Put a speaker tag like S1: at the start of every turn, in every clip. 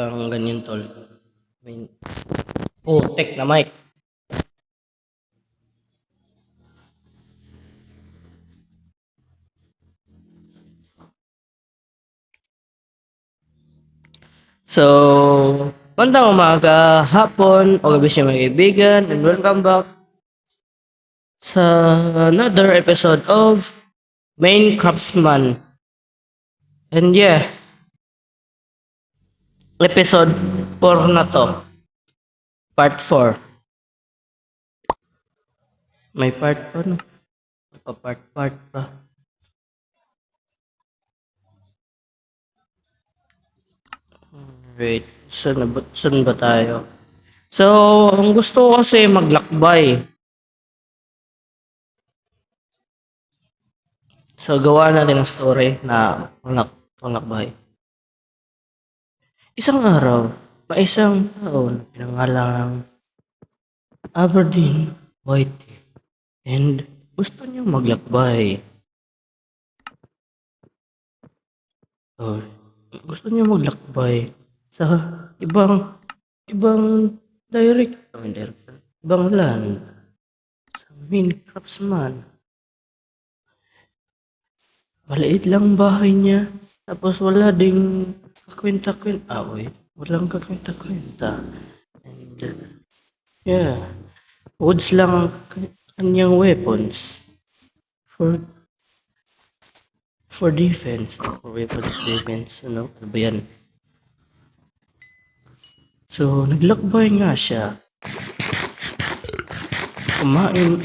S1: Ang ganyan tol. May putek na mic. So, magandang umaga, hapon, o gabi siya mga kaibigan, and welcome back sa another episode of Main Craftsman. And yeah, episode 4 na to. Part 4. May part pa no? May pa-part pa. Wait, saan ba tayo? So, ang gusto ko kasi maglakbay. So, gawa natin ang story na maglakbay. Isang araw, may isang tao na pinangalan ng Aberdeen Whitey and gusto niyang maglakbay. Oh, gusto niya maglakbay sa ibang direction, ibang land, sa Main Craftsman. Maliit lang bahay niya, tapos wala ding kakwenta-kwenta. Walang kakwenta-kwenta. And yeah, woods lang ang kanyang weapons for defense, for weapons defense, ano ba yan? So, naglakbay nga siya. Kumain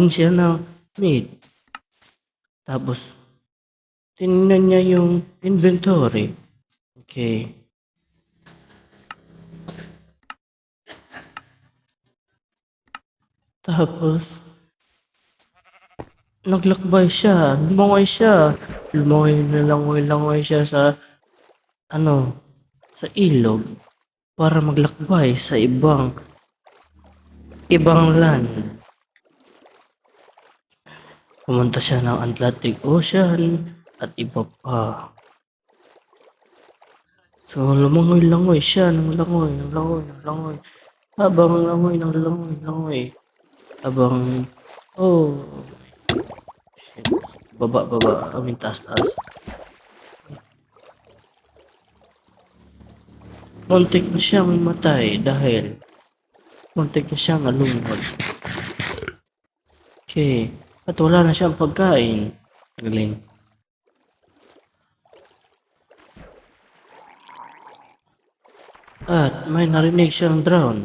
S1: siya ng meat. Tapos, tinignan niya yung inventory. Okay. Tapos, naglakbay siya. Lumangoy siya sa ilog para maglakbay sa ibang land. Pumunta siya ng Atlantic Ocean at iba pa. So, lumangoy siya ng langoy. Habang langoy. Habang, shit. Baba. Taas. Muntik na siyang matay dahil muntik na siyang alungkot. Okay. At wala na siyang pagkain. Galing. At may narinig siyang drown.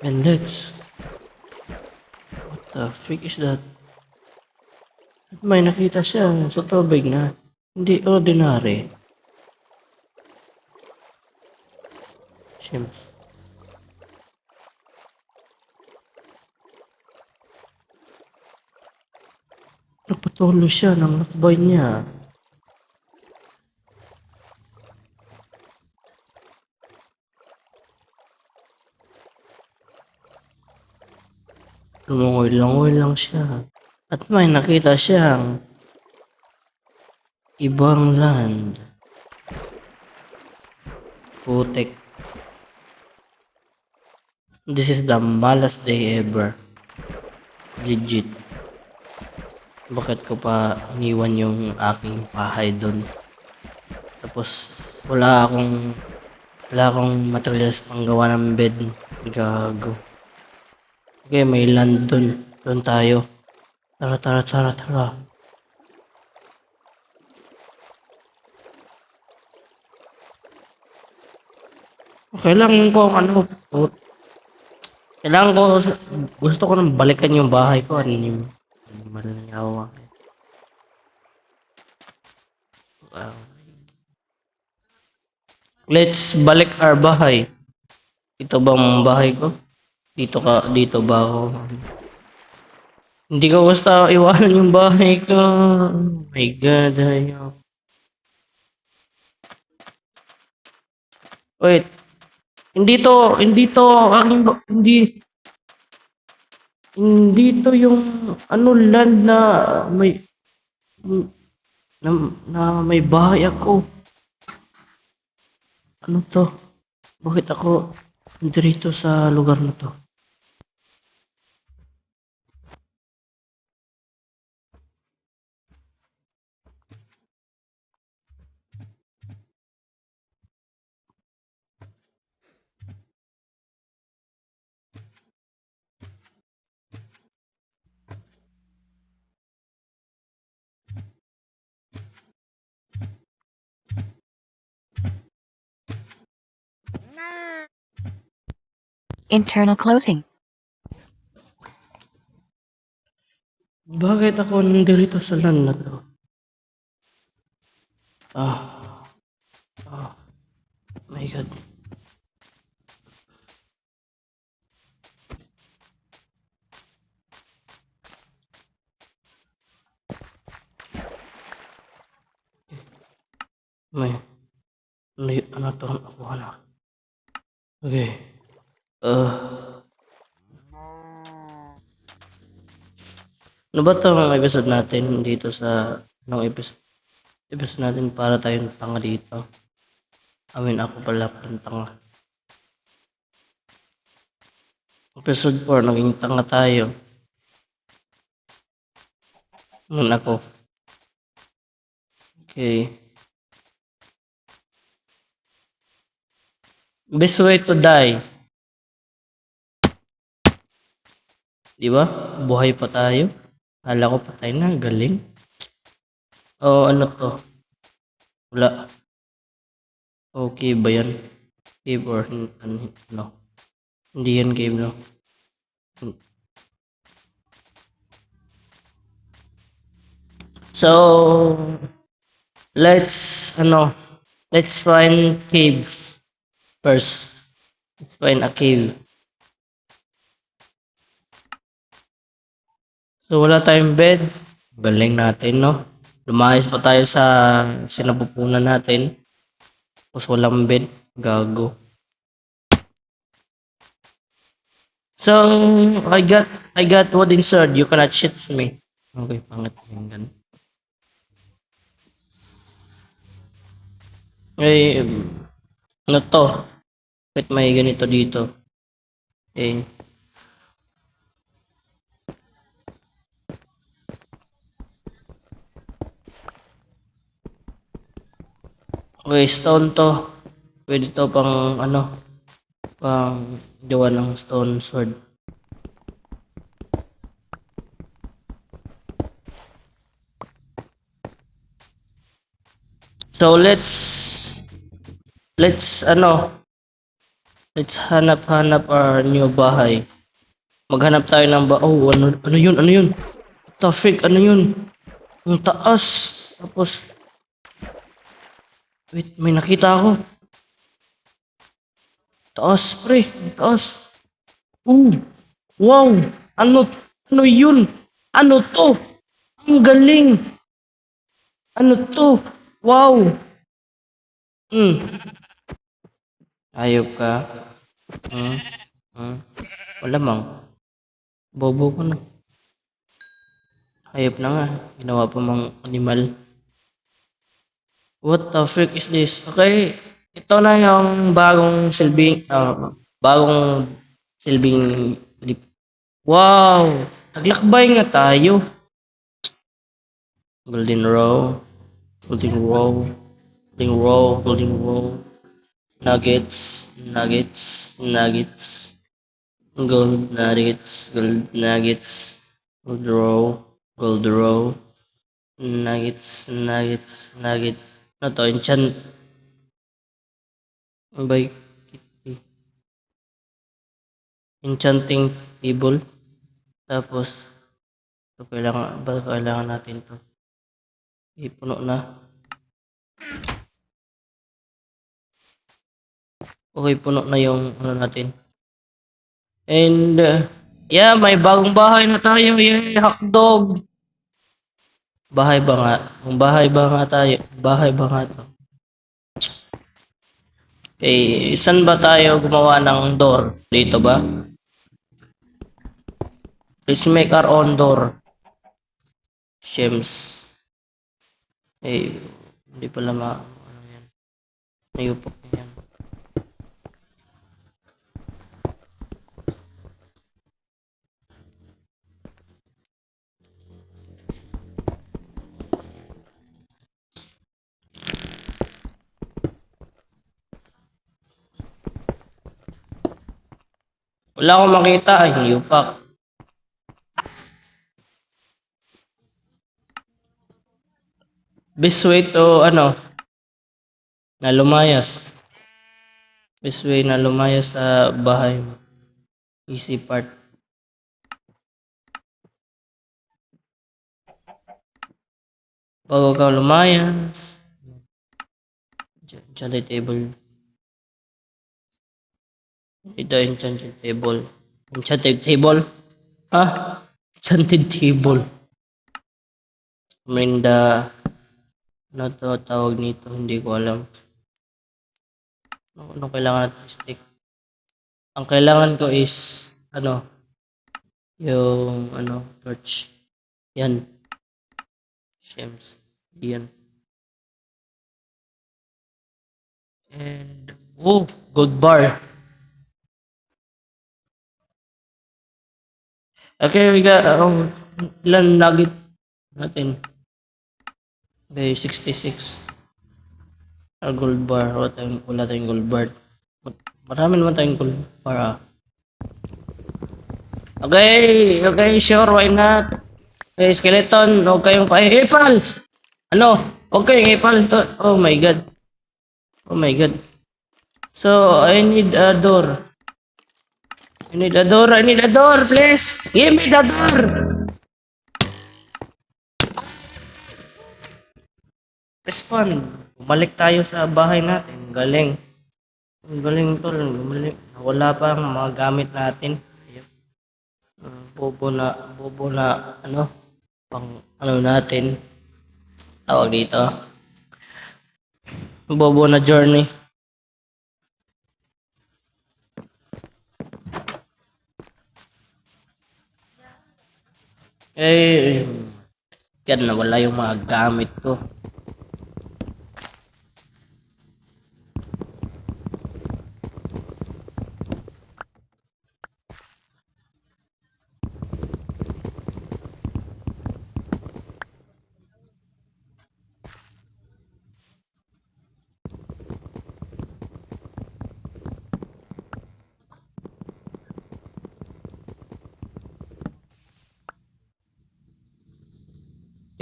S1: And that's... What the freak is that? At may nakita siya sa tubig na hindi ordinary. Sims. Nagpatuloy siya ng lakbay niya. Lumangoy lang siya. At may nakita siyang ibang land. Putek. This is the malas day ever. Legit. Bakit ko pa iniwan yung aking bahay doon? Tapos wala akong materials pang gawa ng bed. Gago. Okay, may land doon. Doon tayo. Tara. Gusto ko nang balikan yung bahay ko. Malanyawa. Let's balik our bahay. Ito bang bahay ko? Dito ba ako? Hindi ko gusto iwanan yung bahay ko. Oh my God, ayaw. Wait. Hindi to yung land na may bahay ako. Ano to? Bakit ako dito sa lugar na to?
S2: Internal closing.
S1: Bakit ako nandito sa land na to? Ah, ah, my God. May, ano to? Ako na. Okay. Ano ba ito ang episode natin dito sa anong episode natin para tayong tanga dito? Ako pala palang tanga. Episode 4, naging tanga tayo. Ako. Okay. Best way to die. Di ba? Buhay pa tayo. Kala ko patay na. Galing. O ano to? Wala. Okay ba yan? Cave or no? Hindi yan cave, no? So, let's find cave first. Let's find a cave. So, wala tayong bed. Galing natin, no? Lumayas pa tayo sa sinapupunan natin. Tapos walang bed. Gago. So, I got wooden sword. You cannot shoot me. Okay, pangit yung ganun. Eh, ano to? Bakit may ganito dito? Eh, okay, stone to. Pwede to pang pang gawa ng stone sword. So let's hanap our new bahay. Maghanap tayo ng ano yun? Ano yun? What the frick? Ano yun? Ang taas. Tapos, wait, may nakita ako. Taas, pre. Taas. Wow. Ano yun? Ano to? Ang galing. Ano to? Wow. Ayop ka. Hmm. Hmm. Wala mang. Bobo ko na. Hayop na nga. Ginawa pa mang animal. What the frick is this? Okay. Ito na yung bagong silbing lip. Wow! Naglakbay nga tayo. Golden row. Golden row. Golden row. Golden row. Nuggets. Nuggets. Nuggets. Gold nuggets. Gold nuggets. Gold row. Gold row. Nuggets. Nuggets. Nuggets. Ano to? Enchant. By Kitty. Enchanting table. Tapos, ito kailangan natin to. Puno na. Okay, puno na yung natin. And, yeah, may bagong bahay na tayo. Yay, hotdog! Bahay ba nga? Kung bahay ba nga tayo? Bahay ba nga to? Okay, saan ba tayo gumawa ng door? Dito ba? Let's make our own door. Shems. Eh, hindi pala ano yan. Nayupok yan. Wala akong makita. Ay, yupak. Best way to, na lumayas. Best way na lumayas sa bahay mo. Easy part. Bago ka lumayas. Enchanted table. Ito enchanted table. Enchanted table? Ah, enchanted table. Merinda. Ano to tawag nito? Hindi ko alam. Ano kailangan natin stick? Ang kailangan ko is, yung, torch. Yan. Shems. Yan. And, gold bar. Okay, we got, ilan nugget natin? Okay, 66. Gold bar. Wala tayong gold bar. Marami naman tayong gold bar, ah. Okay, sure, why not? Okay, skeleton, huwag kayong ipal! Ano? Huwag kayong ipal. Oh my god. Oh my god. So, I need a door. I need a door, please! Give me the door! Respond. Bumalik tayo sa bahay natin. Galing. Ang galing tol. Wala pa ang mga gamit natin. Ayun. Bobo na, pang, natin. Tawag dito. Bobo na journey. Eh, yan na wala yung mga gamit ko.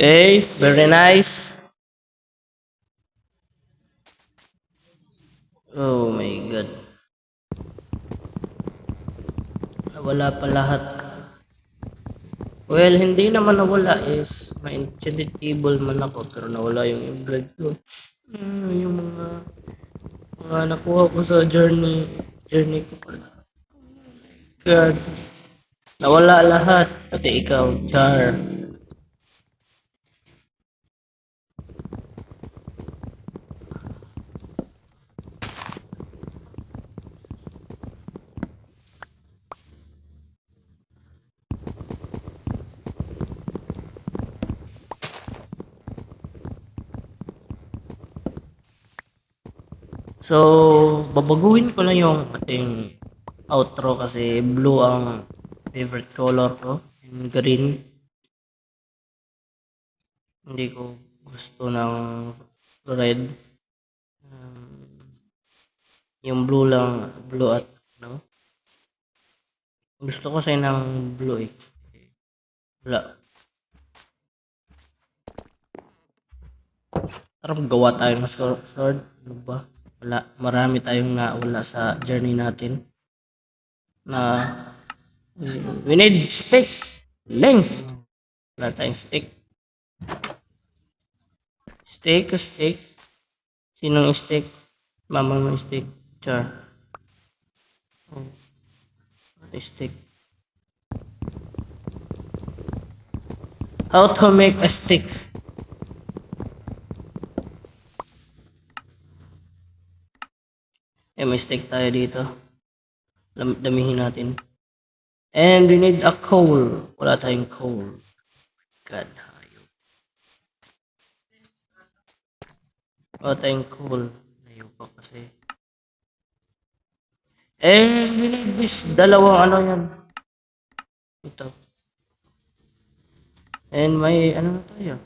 S1: Okay, very nice. Oh my god. Nawala pa lahat. Well, hindi naman nawala is may enchanted table man ako pero nawala yung blood ko. Yung mga nakuha ko sa journey ko pala. God, nawala lahat. Pati ikaw, Char. So, babaguhin ko lang yung ating outro kasi blue ang favorite color ko. And green. Hindi ko gusto ng red. Yung blue lang, blue at gusto ko sa ng blue eh. Wala. Tara gawa tayo ng sword. Ano ba? Wala. Marami tayong nawala sa journey natin. We need stick. Ling! Wala tayong stick. Stick. Sinong stick? Mama mo stick. Char. Stick. How to make a stick? May stick tayo dito. Damihin natin. And we need a coal. Wala tayong coal. God, hayop. Wala tayong coal. Hayop pa kasi. And we need this dalawang yan. Ito. And may na tayo.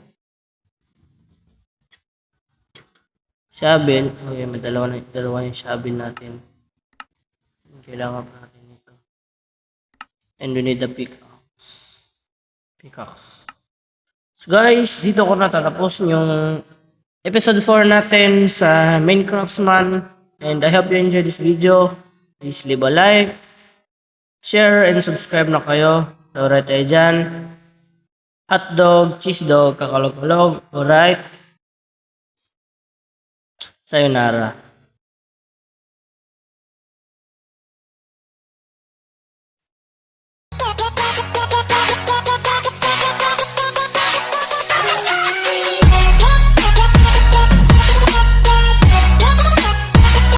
S1: Shovel. Okay, may dalawa yung shovel natin. Kailangan pa natin ito. And we need the pickaxe. So guys, dito ko natatapos yung episode 4 natin sa Minecraftsman. And I hope you enjoyed this video. Please leave a like, share, and subscribe na kayo. So right tayo dyan. Hotdog, cheese dog, kakalog-kalog. Alright. Sayonara.